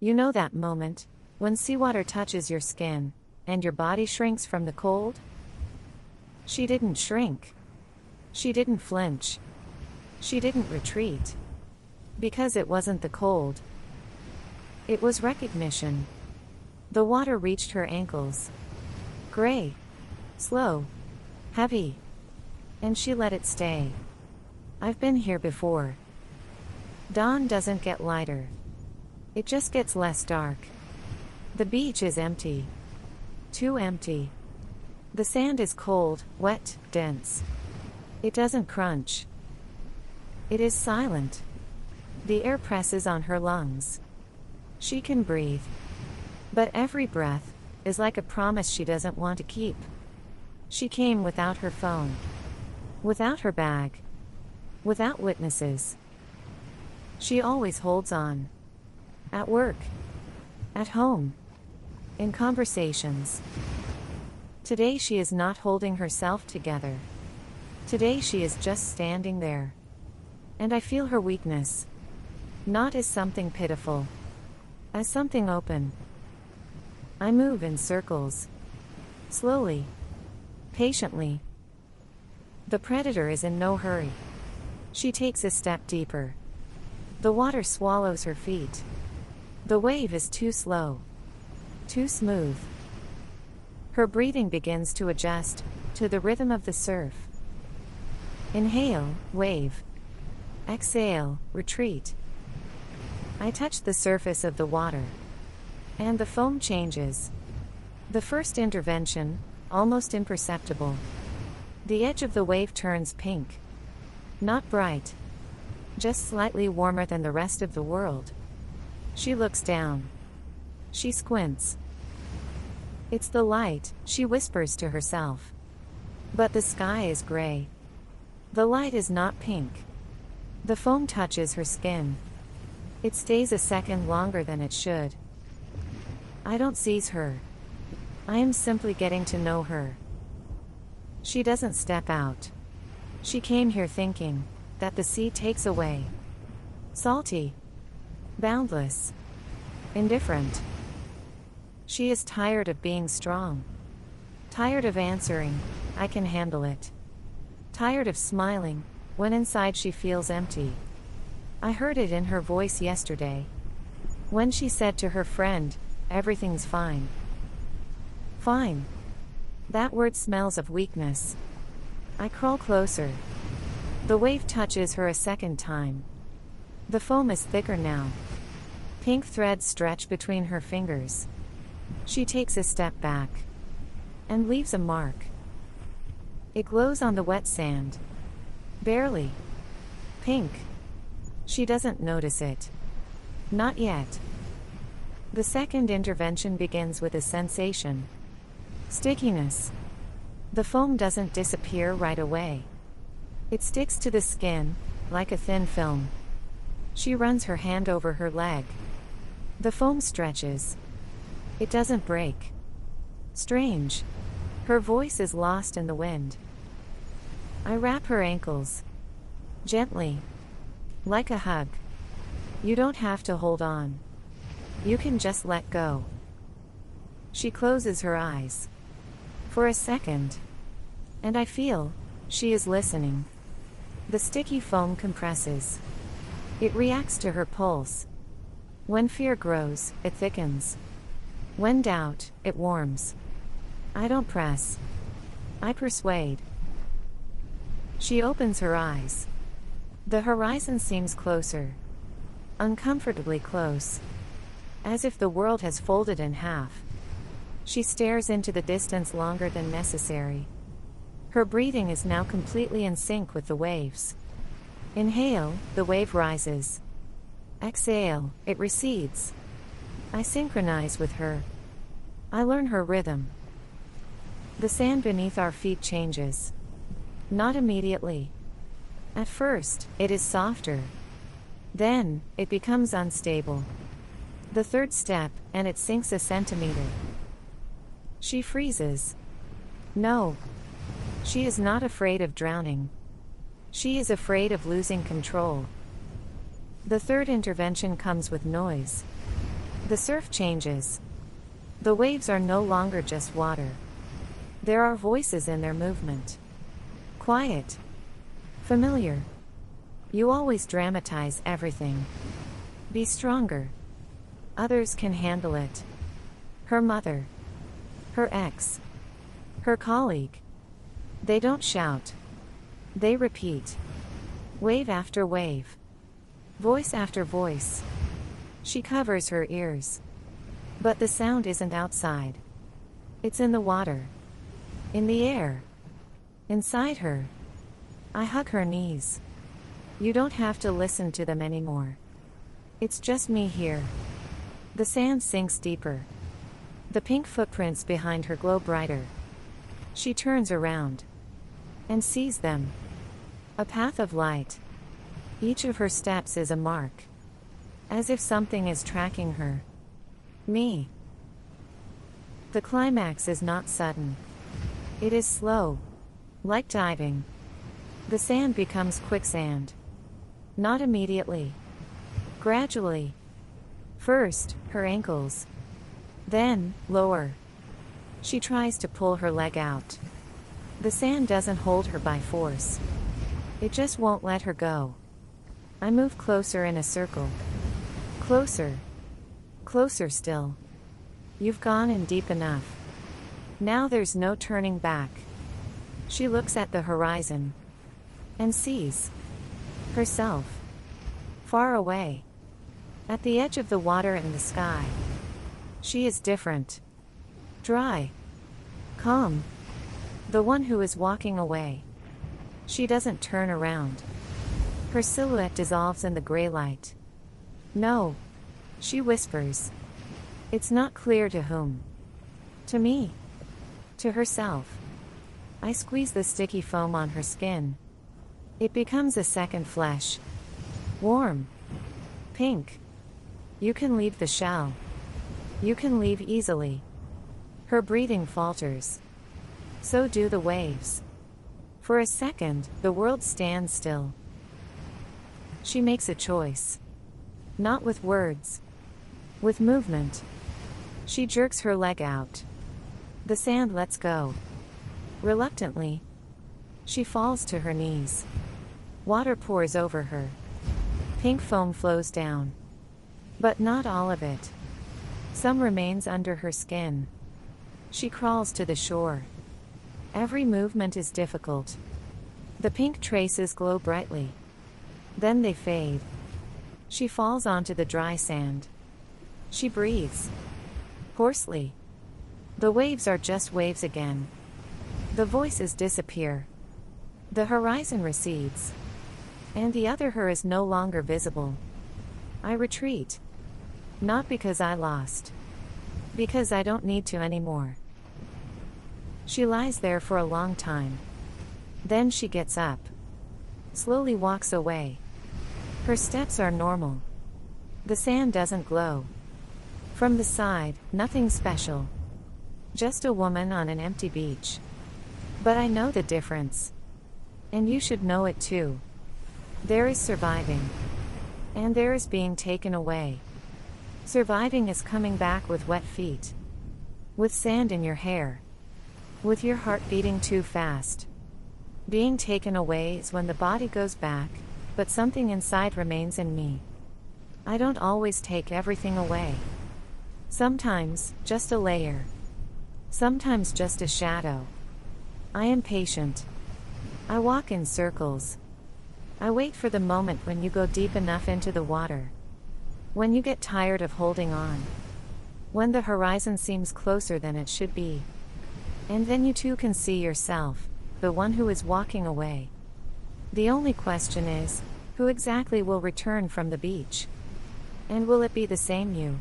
You know that moment, when seawater touches your skin, and your body shrinks from the cold? She didn't shrink. She didn't flinch. She didn't retreat. Because it wasn't the cold. It was recognition. The water reached her ankles. Gray. Slow. Heavy. And she let it stay. I've been here before. Dawn doesn't get lighter. It just gets less dark. The beach is empty. Too empty. The sand is cold, wet, dense. It doesn't crunch. It is silent. The air presses on her lungs. She can breathe. But every breath is like a promise she doesn't want to keep. She came without her phone. Without her bag. Without witnesses. She always holds on. At work. At home. In conversations. Today she is not holding herself together. Today she is just standing there. And I feel her weakness. Not as something pitiful. As something open. I move in circles. Slowly. Patiently. The predator is in no hurry. She takes a step deeper. The water swallows her feet. The wave is too slow. Too smooth. Her breathing begins to adjust to the rhythm of the surf. Inhale, wave. Exhale, retreat. I touch the surface of the water. And the foam changes. The first intervention, almost imperceptible. The edge of the wave turns pink. Not bright. Just slightly warmer than the rest of the world. She looks down. She squints. It's the light, she whispers to herself. But the sky is gray. The light is not pink. The foam touches her skin. It stays a second longer than it should. I don't seize her. I am simply getting to know her. She doesn't step out. She came here thinking that the sea takes away. Salty. Boundless. Indifferent. She is tired of being strong. Tired of answering, I can handle it. Tired of smiling, when inside she feels empty. I heard it in her voice yesterday. When she said to her friend, "Everything's fine." Fine. That word smells of weakness. I crawl closer. The wave touches her a second time. The foam is thicker now. Pink threads stretch between her fingers. She takes a step back. And leaves a mark. It glows on the wet sand. Barely. Pink. She doesn't notice it. Not yet. The second intervention begins with a sensation. Stickiness. The foam doesn't disappear right away. It sticks to the skin, like a thin film. She runs her hand over her leg. The foam stretches. It doesn't break. Strange. Her voice is lost in the wind. I wrap her ankles. Gently. Like a hug. You don't have to hold on. You can just let go. She closes her eyes. For a second. And I feel she is listening. The sticky foam compresses. It reacts to her pulse. When fear grows, it thickens. When doubt, it warms. I don't press. I persuade. She opens her eyes. The horizon seems closer. Uncomfortably close. As if the world has folded in half. She stares into the distance longer than necessary. Her breathing is now completely in sync with the waves. Inhale, the wave rises. Exhale, it recedes. I synchronize with her. I learn her rhythm. The sand beneath our feet changes. Not immediately. At first, it is softer. Then, it becomes unstable. The third step, and it sinks a centimeter. She freezes. No. She is not afraid of drowning. She is afraid of losing control. The third intervention comes with noise. The surf changes. The waves are no longer just water. There are voices in their movement. Quiet. Familiar. You always dramatize everything. Be stronger. Others can handle it. Her mother. Her ex. Her colleague. They don't shout. They repeat. Wave after wave. Voice after voice. She covers her ears. But the sound isn't outside. It's in the water. In the air. Inside her. I hug her knees. You don't have to listen to them anymore. It's just me here. The sand sinks deeper. The pink footprints behind her glow brighter. She turns around. And sees them. A path of light. Each of her steps is a mark. As if something is tracking her. Me. The climax is not sudden. It is slow. Like diving. The sand becomes quicksand. Not immediately. Gradually. First, her ankles. Then, lower. She tries to pull her leg out. The sand doesn't hold her by force. It just won't let her go. I move closer in a circle. Closer. Closer still. You've gone in deep enough. Now there's no turning back. She looks at the horizon. And sees herself. Far away. At the edge of the water and the sky. She is different. Dry. Calm. The one who is walking away. She doesn't turn around. Her silhouette dissolves in the gray light. No. She whispers. It's not clear to whom. To me. To herself. I squeeze the sticky foam on her skin. It becomes a second flesh. Warm. Pink. You can leave the shell. You can leave easily. Her breathing falters. So do the waves. For a second, the world stands still. She makes a choice. Not with words. With movement. She jerks her leg out. The sand lets go. Reluctantly. She falls to her knees. Water pours over her. Pink foam flows down. But not all of it. Some remains under her skin. She crawls to the shore. Every movement is difficult. The pink traces glow brightly. Then they fade. She falls onto the dry sand. She breathes. Hoarsely. The waves are just waves again. The voices disappear. The horizon recedes. And the other her is no longer visible. I retreat. Not because I lost. Because I don't need to anymore. She lies there for a long time. Then she gets up. Slowly walks away. Her steps are normal. The sand doesn't glow. From the side, nothing special. Just a woman on an empty beach. But I know the difference. And you should know it too. There is surviving. And there is being taken away. Surviving is coming back with wet feet. With sand in your hair. With your heart beating too fast. Being taken away is when the body goes back, but something inside remains in me. I don't always take everything away. Sometimes, just a layer. Sometimes just a shadow. I am patient. I walk in circles. I wait for the moment when you go deep enough into the water. When you get tired of holding on. When the horizon seems closer than it should be. And then you too can see yourself, the one who is walking away. The only question is, who exactly will return from the beach? And will it be the same you?